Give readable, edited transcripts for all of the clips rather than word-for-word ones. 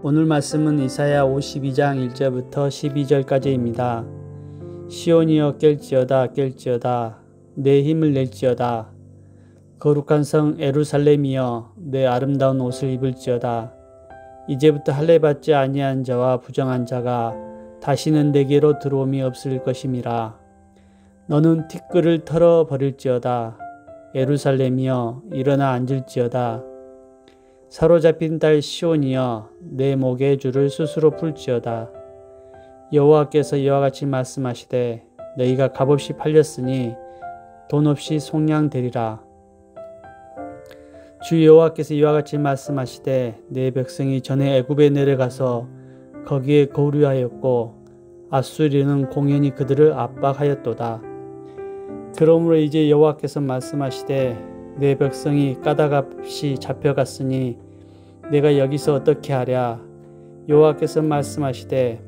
오늘 말씀은 이사야 52장 1절부터 12절까지입니다. 시온이여 깰지어다 깰지어다 내 힘을 낼지어다. 거룩한 성 예루살렘이여 내 아름다운 옷을 입을지어다. 이제부터 할례 받지 아니한 자와 부정한 자가 다시는 내게로 들어옴이 없을 것임이라. 너는 티끌을 털어 버릴지어다. 예루살렘이여 일어나 앉을지어다. 사로잡힌 딸 시온이여 내 목의 줄을 스스로 풀지어다. 여호와께서 이와 같이 말씀하시되 너희가 값없이 팔렸으니 돈 없이 속량되리라. 주 여호와께서 이와 같이 말씀하시되 내 백성이 전에 애굽에 내려가서 거기에 거류하였고 아수리는 공연히 그들을 압박하였도다. 그러므로 이제 여호와께서 말씀하시되 내 백성이 까닭없이 잡혀갔으니 내가 여기서 어떻게 하랴. 여호와께서 말씀하시되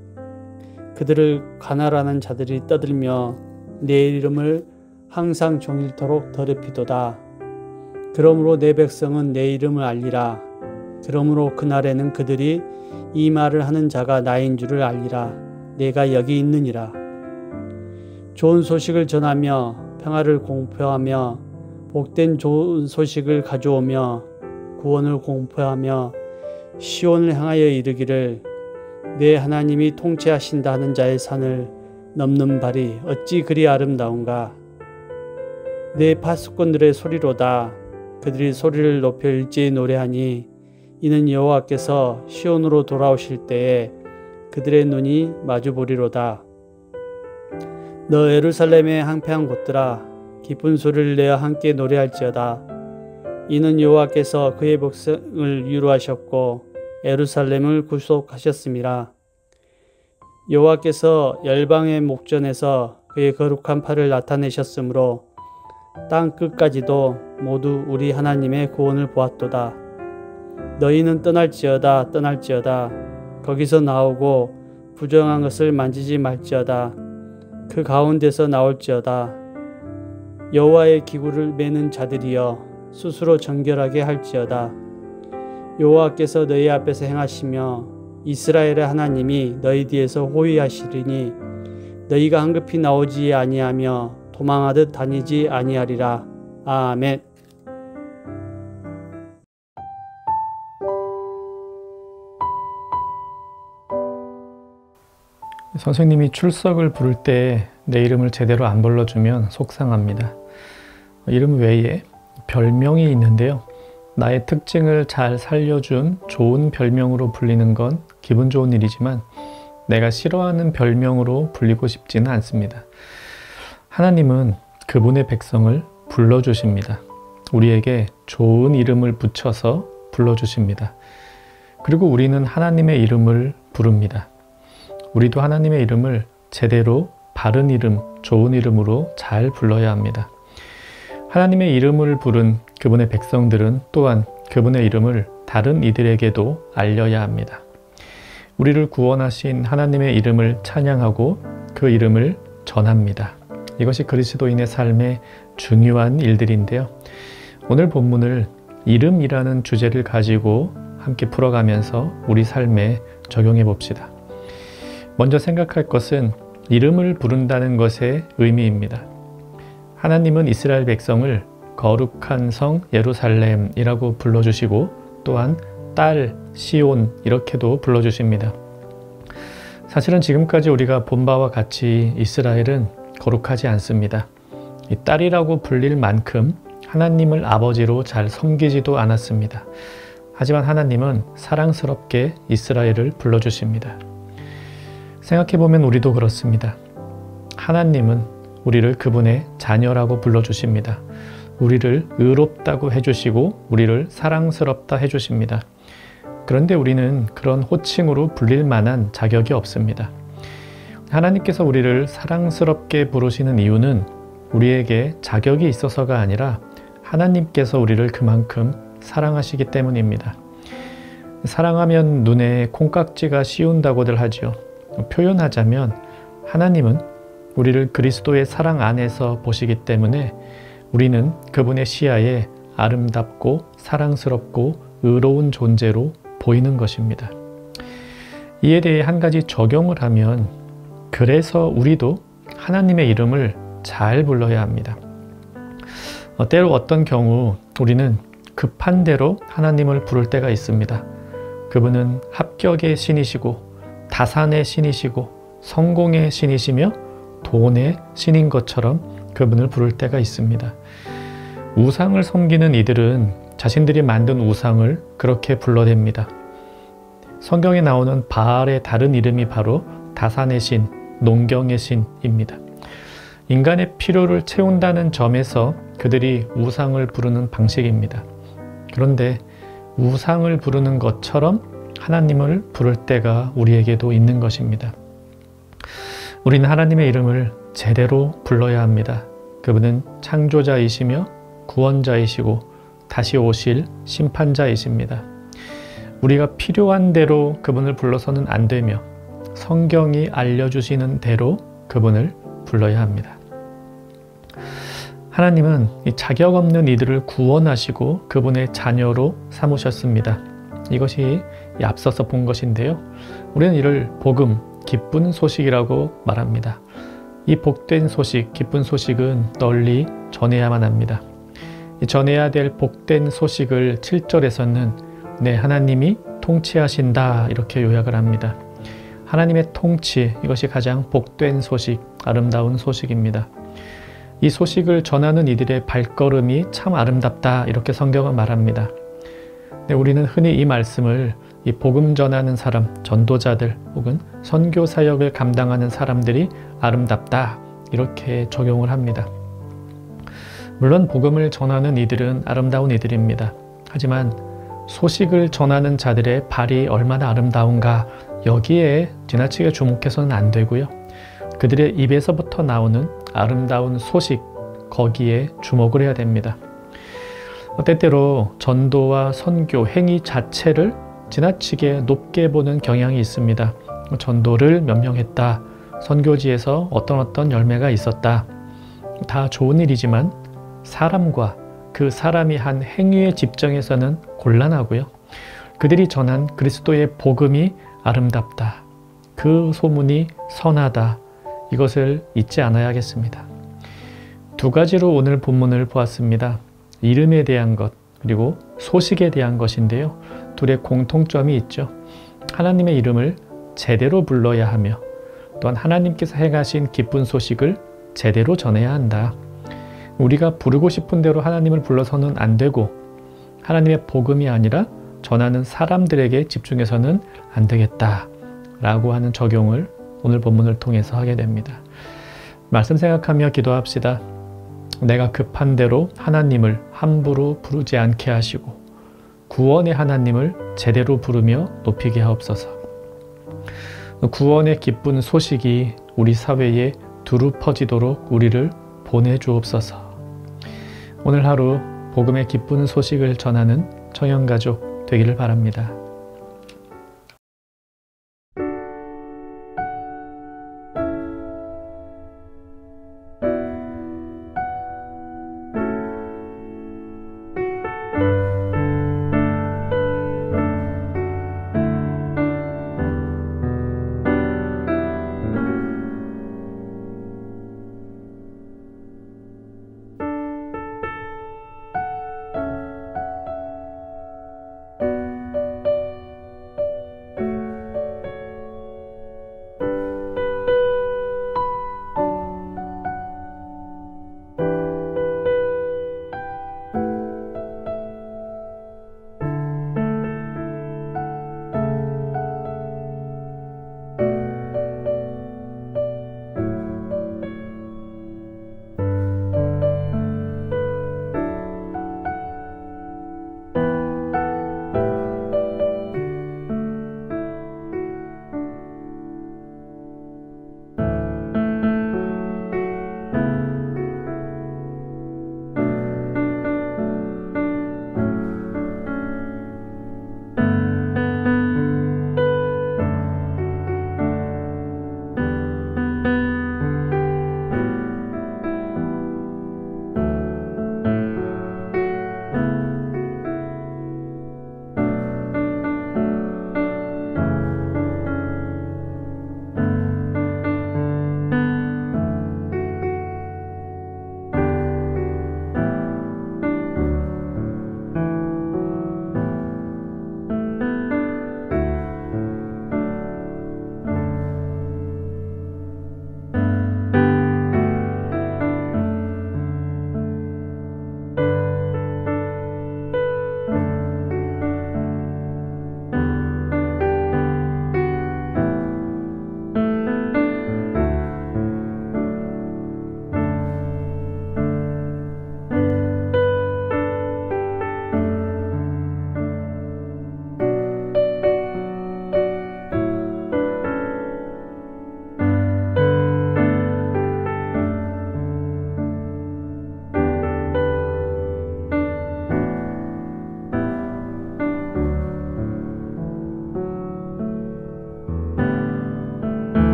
그들을 관할하는 자들이 떠들며 내 이름을 항상 종일토록 더럽히도다. 그러므로 내 백성은 내 이름을 알리라. 그러므로 그날에는 그들이 이 말을 하는 자가 나인 줄을 알리라. 내가 여기 있느니라. 좋은 소식을 전하며 평화를 공표하며 복된 좋은 소식을 가져오며 구원을 공포하며 시온을 향하여 이르기를 내 하나님이 통치하신다 하는 자의 산을 넘는 발이 어찌 그리 아름다운가. 내 파수꾼들의 소리로다. 그들이 소리를 높여 일제히 노래하니 이는 여호와께서 시온으로 돌아오실 때에 그들의 눈이 마주보리로다. 너 예루살렘의 황폐한 곳들아 기쁜 소리를 내어 함께 노래할지어다. 이는 여호와께서 그의 백성을 위로하셨고 예루살렘을 구속하셨음이라. 여호와께서 열방의 목전에서 그의 거룩한 팔을 나타내셨으므로 땅 끝까지도 모두 우리 하나님의 구원을 보았도다. 너희는 떠날지어다 떠날지어다. 거기서 나오고 부정한 것을 만지지 말지어다. 그 가운데서 나올지어다. 여호와의 기구를 매는 자들이여 스스로 정결하게 할지어다. 여호와께서 너희 앞에서 행하시며 이스라엘의 하나님이 너희 뒤에서 호위하시리니 너희가 황급히 나오지 아니하며 도망하듯 다니지 아니하리라. 아멘. 선생님이 출석을 부를 때 내 이름을 제대로 안 불러주면 속상합니다. 이름 외에 별명이 있는데요. 나의 특징을 잘 살려준 좋은 별명으로 불리는 건 기분 좋은 일이지만 내가 싫어하는 별명으로 불리고 싶지는 않습니다. 하나님은 그분의 백성을 불러주십니다. 우리에게 좋은 이름을 붙여서 불러주십니다. 그리고 우리는 하나님의 이름을 부릅니다. 우리도 하나님의 이름을 제대로 바른 이름, 좋은 이름으로 잘 불러야 합니다. 하나님의 이름을 부른 그분의 백성들은 또한 그분의 이름을 다른 이들에게도 알려야 합니다. 우리를 구원하신 하나님의 이름을 찬양하고 그 이름을 전합니다. 이것이 그리스도인의 삶의 중요한 일들인데요. 오늘 본문을 이름이라는 주제를 가지고 함께 풀어가면서 우리 삶에 적용해 봅시다. 먼저 생각할 것은 이름을 부른다는 것의 의미입니다. 하나님은 이스라엘 백성을 거룩한 성 예루살렘이라고 불러주시고 또한 딸 시온 이렇게도 불러주십니다. 사실은 지금까지 우리가 본 바와 같이 이스라엘은 거룩하지 않습니다. 이 딸이라고 불릴 만큼 하나님을 아버지로 잘 섬기지도 않았습니다. 하지만 하나님은 사랑스럽게 이스라엘을 불러주십니다. 생각해보면 우리도 그렇습니다. 하나님은 우리를 그분의 자녀라고 불러주십니다. 우리를 의롭다고 해주시고 우리를 사랑스럽다 해주십니다. 그런데 우리는 그런 호칭으로 불릴 만한 자격이 없습니다. 하나님께서 우리를 사랑스럽게 부르시는 이유는 우리에게 자격이 있어서가 아니라 하나님께서 우리를 그만큼 사랑하시기 때문입니다. 사랑하면 눈에 콩깍지가 씌운다고들 하지요. 표현하자면 하나님은 우리를 그리스도의 사랑 안에서 보시기 때문에 우리는 그분의 시야에 아름답고 사랑스럽고 의로운 존재로 보이는 것입니다. 이에 대해 한 가지 적용을 하면 그래서 우리도 하나님의 이름을 잘 불러야 합니다. 때로 어떤 경우 우리는 급한 대로 하나님을 부를 때가 있습니다. 그분은 합격의 신이시고 다산의 신이시고 성공의 신이시며 돈의 신인 것처럼 그분을 부를 때가 있습니다. 우상을 섬기는 이들은 자신들이 만든 우상을 그렇게 불러댑니다. 성경에 나오는 바알의 다른 이름이 바로 다산의 신, 농경의 신입니다. 인간의 필요를 채운다는 점에서 그들이 우상을 부르는 방식입니다. 그런데 우상을 부르는 것처럼 하나님을 부를 때가 우리에게도 있는 것입니다. 우리는 하나님의 이름을 제대로 불러야 합니다. 그분은 창조자이시며 구원자이시고 다시 오실 심판자이십니다. 우리가 필요한 대로 그분을 불러서는 안 되며 성경이 알려주시는 대로 그분을 불러야 합니다. 하나님은 이 자격 없는 이들을 구원하시고 그분의 자녀로 삼으셨습니다. 이것이 앞서서 본 것인데요. 우리는 이를 복음, 기쁜 소식이라고 말합니다. 이 복된 소식, 기쁜 소식은 널리 전해야만 합니다. 전해야 될 복된 소식을 7절에서는 네, 하나님이 통치하신다 이렇게 요약을 합니다. 하나님의 통치, 이것이 가장 복된 소식, 아름다운 소식입니다. 이 소식을 전하는 이들의 발걸음이 참 아름답다 이렇게 성경은 말합니다. 네, 우리는 흔히 이 말씀을 이 복음 전하는 사람, 전도자들 혹은 선교 사역을 감당하는 사람들이 아름답다 이렇게 적용을 합니다. 물론 복음을 전하는 이들은 아름다운 이들입니다. 하지만 소식을 전하는 자들의 발이 얼마나 아름다운가 여기에 지나치게 주목해서는 안 되고요. 그들의 입에서부터 나오는 아름다운 소식 거기에 주목을 해야 됩니다. 때때로 전도와 선교 행위 자체를 지나치게 높게 보는 경향이 있습니다. 전도를 몇 명 했다. 선교지에서 어떤 열매가 있었다. 다 좋은 일이지만 사람과 그 사람이 한 행위에 집중해서는 곤란하고요. 그들이 전한 그리스도의 복음이 아름답다. 그 소문이 선하다. 이것을 잊지 않아야겠습니다. 두 가지로 오늘 본문을 보았습니다. 이름에 대한 것 그리고 소식에 대한 것인데요. 둘의 공통점이 있죠. 하나님의 이름을 제대로 불러야 하며 또한 하나님께서 행하신 기쁜 소식을 제대로 전해야 한다. 우리가 부르고 싶은 대로 하나님을 불러서는 안 되고 하나님의 복음이 아니라 전하는 사람들에게 집중해서는 안 되겠다 라고 하는 적용을 오늘 본문을 통해서 하게 됩니다. 말씀 생각하며 기도합시다. 내가 급한 대로 하나님을 함부로 부르지 않게 하시고 구원의 하나님을 제대로 부르며 높이게 하옵소서. 구원의 기쁜 소식이 우리 사회에 두루 퍼지도록 우리를 보내주옵소서. 오늘 하루 복음의 기쁜 소식을 전하는 청년가족 되기를 바랍니다.